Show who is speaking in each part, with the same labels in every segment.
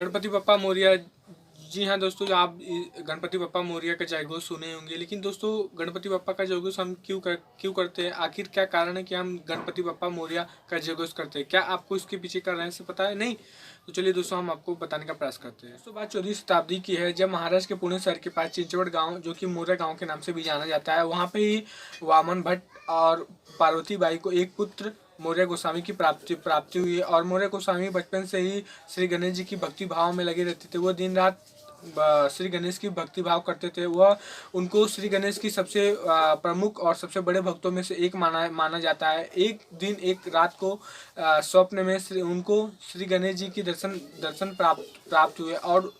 Speaker 1: गणपति बप्पा मोरया। जी हाँ दोस्तों, आप गणपति बप्पा मोरया का जयघोष सुने होंगे, लेकिन दोस्तों गणपति बप्पा का जयघोष हम क्यों करते हैं? आखिर क्या कारण है कि हम गणपति बप्पा मोरया का जयघोष करते हैं? क्या आपको इसके पीछे का रहस्य पता है? नहीं तो चलिए दोस्तों, हम आपको बताने का प्रयास करते हैं। दोस्तों बात 14वीं शताब्दी की है, जब महाराष्ट्र के पुणे शहर के पास चिंचवड़ गाँव, जो कि मोरया गाँव के नाम से भी जाना जाता है, वहाँ पे ही वामन भट्ट और पार्वती बाई को एक पुत्र मोरया गोस्वामी की प्राप्ति हुई है। और मोरया गोस्वामी बचपन से ही श्री गणेश जी की भक्ति भाव में लगे रहते थे। वो दिन रात श्री गणेश की भक्ति भाव करते थे। वह उनको श्री गणेश की सबसे प्रमुख और सबसे बड़े भक्तों में से एक माना जाता है। एक दिन एक रात को स्वप्न में उनको श्री गणेश जी की दर्शन प्राप्त हुए। और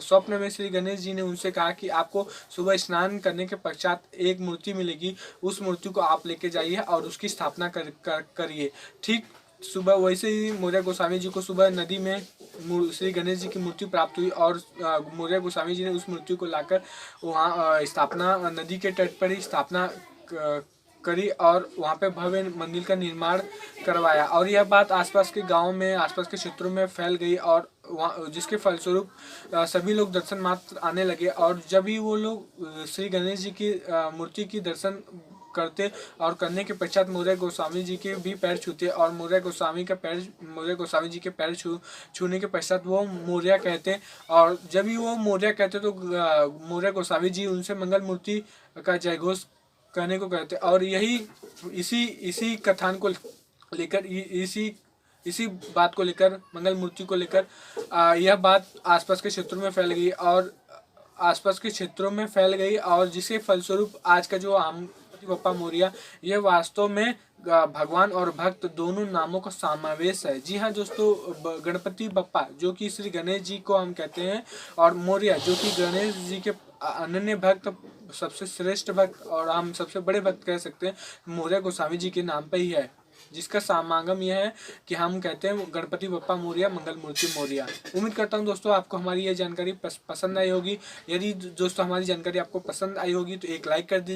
Speaker 1: स्वप्न में श्री गणेश जी ने उनसे कहा कि आपको सुबह स्नान करने के पश्चात एक मूर्ति मिलेगी, उस मूर्ति को आप लेके जाइए और उसकी स्थापना करिए। ठीक सुबह वैसे ही मोरया गोस्वामी जी को सुबह नदी में श्री गणेश जी की मूर्ति प्राप्त हुई और मोरया गोस्वामी जी ने उस मूर्ति को लाकर वहाँ स्थापना, नदी के तट पर ही स्थापना करी और वहाँ पे भव्य मंदिर का निर्माण करवाया। और यह बात आसपास के गांव में, आसपास के क्षेत्रों में फैल गई और वहाँ जिसके फलस्वरूप सभी लोग दर्शन मात्र आने लगे। और जब भी वो लोग श्री गणेश जी की मूर्ति की दर्शन करते और करने के पश्चात मोरया गोस्वामी जी के भी पैर छूते और मोरया गोस्वामी जी के पैर छूने के पश्चात वो मोरया कहते। और जब भी वो मोरया कहते तो मोरया गोस्वामी जी उनसे मंगल मूर्ति का जयघोष करने को कहते। और यही इसी कथान को लेकर, इसी बात को लेकर, मंगल मूर्ति को लेकर यह बात आसपास के क्षेत्रों में फैल गई और जिसके फलस्वरूप आज का जो गणपति बप्पा मोरया, यह वास्तव में भगवान और भक्त दोनों नामों का समावेश है। जी हाँ दोस्तों, गणपति बप्पा जो कि श्री गणेश जी को हम कहते हैं और मोरया जो कि गणेश जी के अनन्य भक्त, सबसे श्रेष्ठ भक्त और हम सबसे बड़े भक्त कह सकते हैं, मोरया गोस्वामी जी के नाम पे ही है, जिसका समागम यह है कि हम कहते हैं गणपति बप्पा मोरया, मंगल मूर्ति मोरया। उम्मीद करता हूं दोस्तों आपको हमारी यह जानकारी पसंद आई होगी। यदि दोस्तों हमारी जानकारी आपको पसंद आई होगी तो एक लाइक कर दीजिए।